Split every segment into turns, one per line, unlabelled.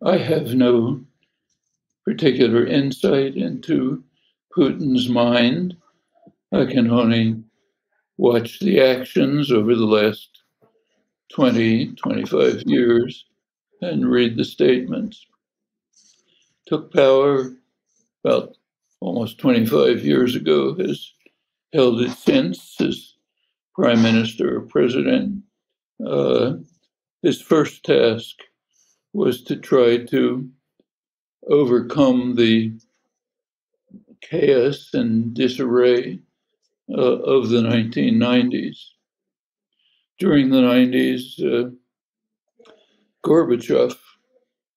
I have no particular insight into Putin's mind. I can only watch the actions over the last 20, 25 years and read the statements. Took power about almost 25 years ago, has held it since as prime minister or president. Uh, his first task was to try to overcome the chaos and disarray of the 1990s. During the 90s, Gorbachev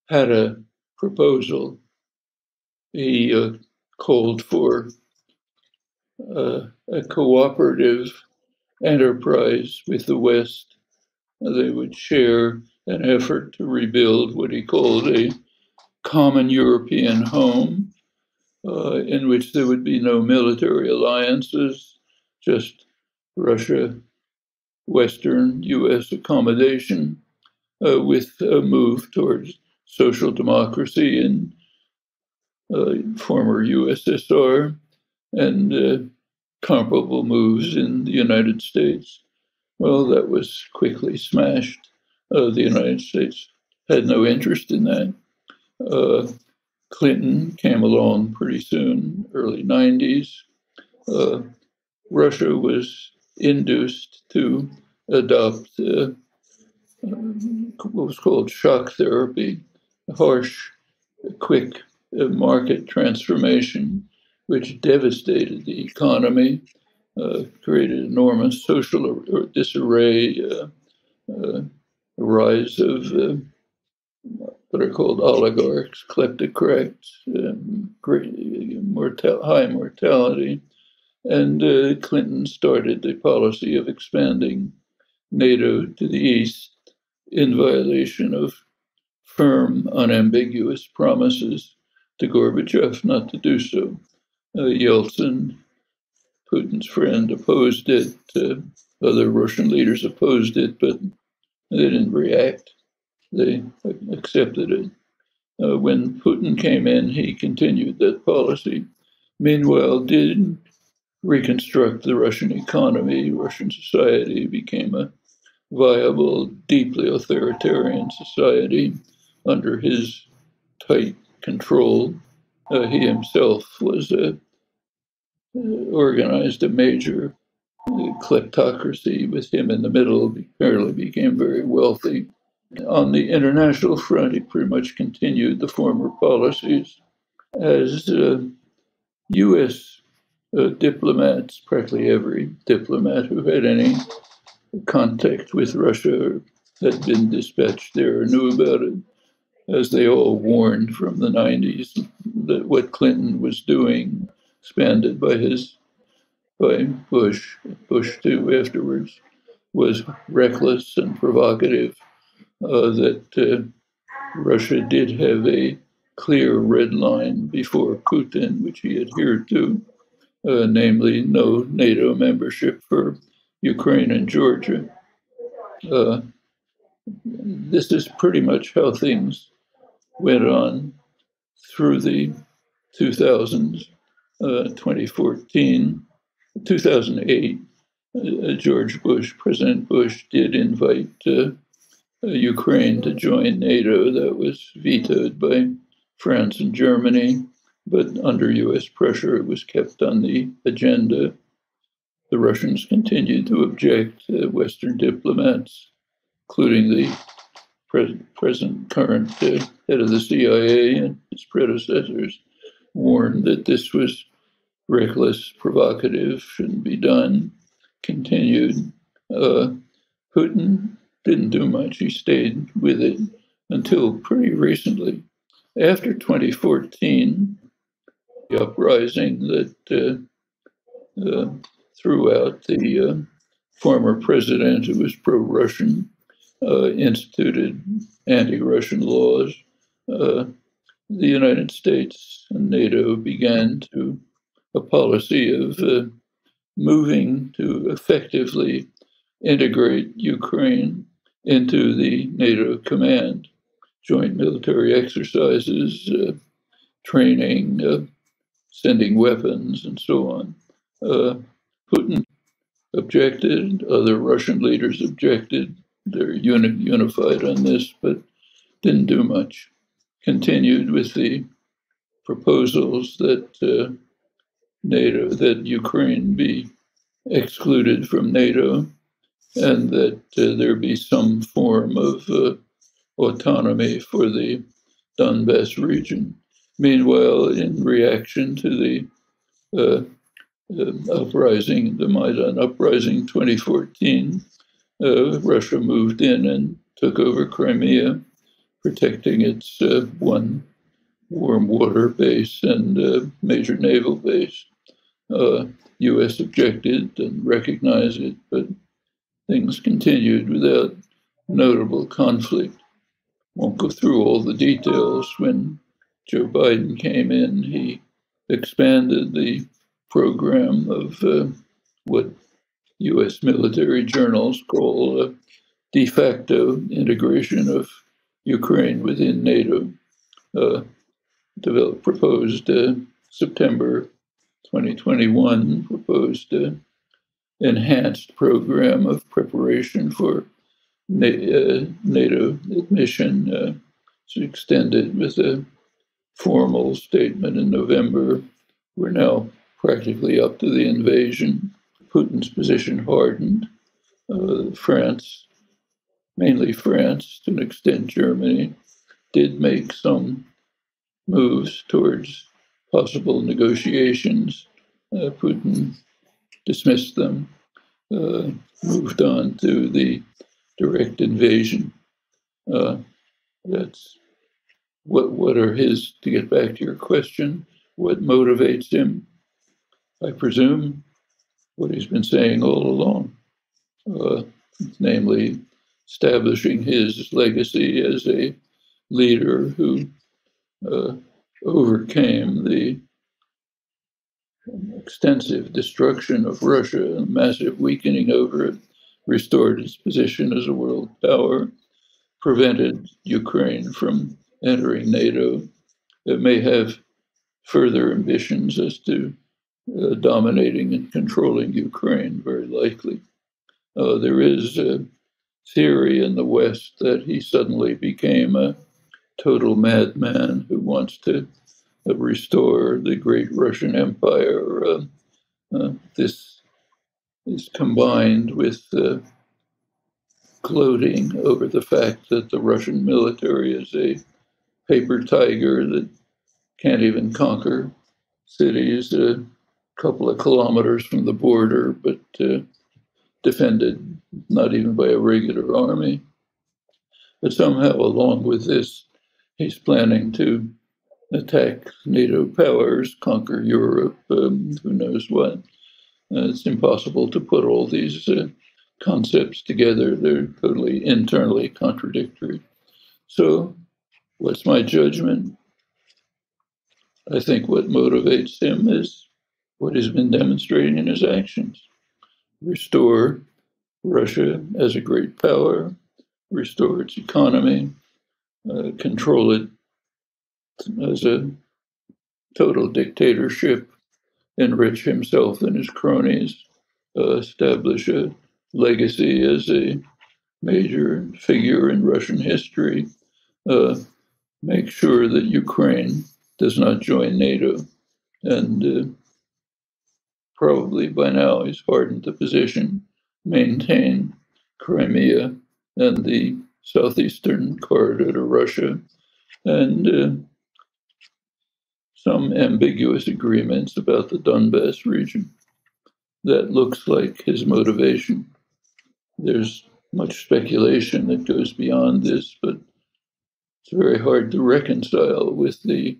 had a proposal. He called for a cooperative enterprise with the West. They would share an effort to rebuild what he called a common European home, in which there would be no military alliances, just Russia, Western US accommodation, with a move towards social democracy in former USSR and comparable moves in the United States. Well, that was quickly smashed. The United States had no interest in that. Uh, Clinton came along pretty soon, early 90s. Uh, Russia was induced to adopt what was called shock therapy, harsh, quick market transformation, which devastated the economy, created enormous social disarray, rise of what are called oligarchs, kleptocrats, great, high mortality. And Clinton started the policy of expanding NATO to the east in violation of firm, unambiguous promises to Gorbachev not to do so. Yeltsin, Putin's friend, opposed it. Other Russian leaders opposed it, but they didn't react. They accepted it. When Putin came in, he continued that policy. Meanwhile, did reconstruct the Russian economy. Russian society became a viable, deeply authoritarian society under his tight control. He himself was organized a major kleptocracy with him in the middle. He apparently became very wealthy. On the international front, he pretty much continued the former policies. As U.S. Diplomats, practically every diplomat who had any contact with Russia had been dispatched there or knew about it, as they all warned from the 90s that what Clinton was doing, expanded by Bush too afterwards, was reckless and provocative. That Russia did have a clear red line before Putin, which he adhered to, namely no NATO membership for Ukraine and Georgia. Uh, this is pretty much how things went on through the 2000s, 2014, 2008. George Bush, President Bush, did invite Ukraine to join NATO. That was vetoed by France and Germany, but under US pressure, it was kept on the agenda. The Russians continued to object. Western diplomats, including the current head of the CIA and its predecessors, warned that this was reckless, provocative, shouldn't be done, continued. Putin didn't do much. He stayed with it until pretty recently. After 2014, the uprising that threw out the former president, who was pro-Russian, instituted anti-Russian laws. The United States and NATO began to a policy of moving to effectively integrate Ukraine into the NATO command. joint military exercises, training, sending weapons, and so on. Putin objected, other Russian leaders objected. They're unified on this, but didn't do much. Continued with the proposals that that Ukraine be excluded from NATO and that there be some form of autonomy for the Donbass region. Meanwhile, in reaction to the uprising, the Maidan uprising 2014, Russia moved in and took over Crimea, protecting its one warm water base and major naval base. U.S. objected and recognized it, but things continued without notable conflict. Won't go through all the details. When Joe Biden came in, he expanded the program of what U.S. military journals call de facto integration of Ukraine within NATO. Proposed September 2021, proposed enhanced program of preparation for NATO admission. It's extended with a formal statement in November. We're now practically up to the invasion. Putin's position hardened. France, mainly France, to an extent Germany, did make some moves towards possible negotiations. Putin dismissed them, moved on to the direct invasion. That's what are his, to get back to your question, what motivates him? I presume what he's been saying all along, namely establishing his legacy as a leader who overcame the extensive destruction of Russia and massive weakening over it, restored its position as a world power, prevented Ukraine from entering NATO. It may have further ambitions as to dominating and controlling Ukraine, very likely. There is a theory in the West that he suddenly became a total madman who wants to restore the great Russian Empire. This is combined with gloating over the fact that the Russian military is a paper tiger that can't even conquer cities a couple of kilometers from the border, but defended not even by a regular army. But somehow, along with this, he's planning to attack NATO powers, conquer Europe, who knows what. It's impossible to put all these concepts together. They're totally internally contradictory. So, what's my judgment? I think what motivates him is what he's been demonstrating in his actions. Restore Russia as a great power, restore its economy, control it as a total dictatorship, enrich himself and his cronies, establish a legacy as a major figure in Russian history, make sure that Ukraine does not join NATO. And probably by now he's hardened the position, maintain Crimea and the southeastern corridor to Russia, and some ambiguous agreements about the Donbass region. That looks like his motivation. There's much speculation that goes beyond this, but it's very hard to reconcile with the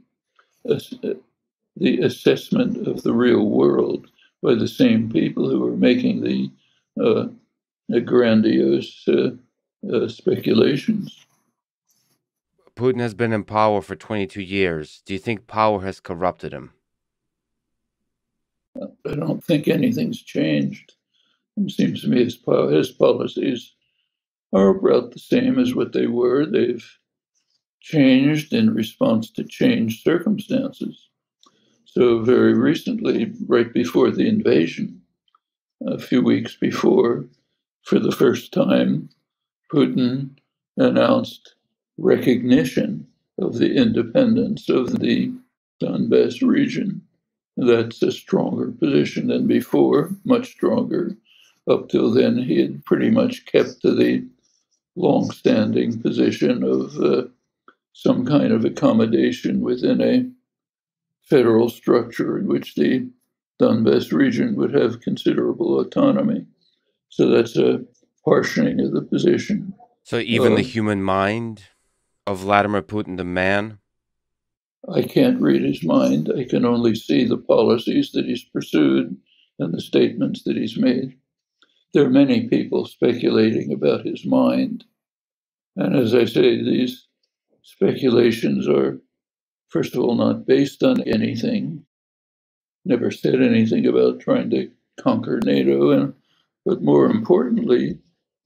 assessment of the real world by the same people who are making the grandiose speculations.
Putin has been in power for 22 years. Do you think power has corrupted him?
I don't think anything's changed. It seems to me his policies are about the same as what they were. They've changed in response to changed circumstances. So, very recently, right before the invasion, a few weeks before, for the first time, Putin announced recognition of the independence of the Donbass region. That's a stronger position than before, much stronger. Up till then, he had pretty much kept to the long-standing position of some kind of accommodation within a federal structure in which the Donbass region would have considerable autonomy. So that's a harshening of the position.
So even the human mind of Vladimir Putin, the man?
I can't read his mind. I can only see the policies that he's pursued and the statements that he's made. There are many people speculating about his mind. And as I say, these speculations are, first of all, not based on anything, never said anything about trying to conquer NATO, but more importantly,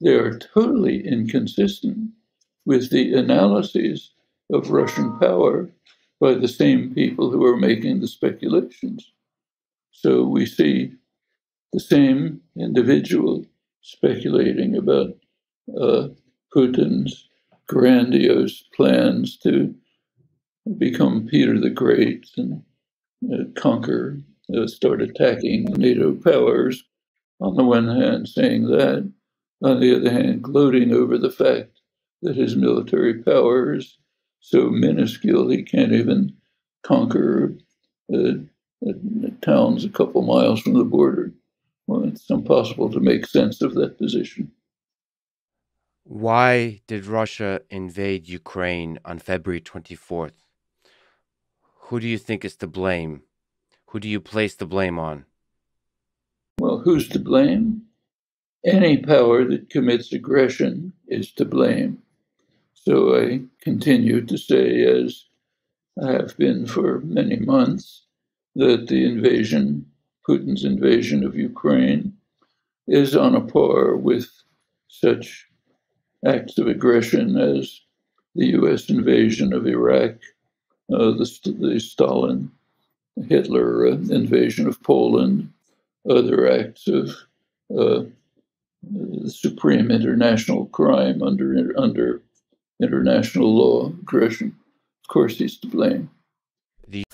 they are totally inconsistent with the analyses of Russian power by the same people who are making the speculations. So we see the same individual speculating about Putin's grandiose plans to become Peter the Great and conquer, start attacking NATO powers. On the one hand, saying that, on the other hand, gloating over the fact that his military power is so minuscule he can't even conquer uh, towns a couple miles from the border. Well, it's impossible to make sense of that position.
Why did Russia invade Ukraine on February 24th? Who do you think is to blame? Who do you place the blame on?
Well, who's to blame? Any power that commits aggression is to blame. So I continue to say, as I have been for many months, that the invasion, Putin's invasion of Ukraine, is on a par with such acts of aggression as the US invasion of Iraq, the Stalin, Hitler invasion of Poland, other acts of uh, supreme international crime under international law, aggression. Of course, he's to blame.
The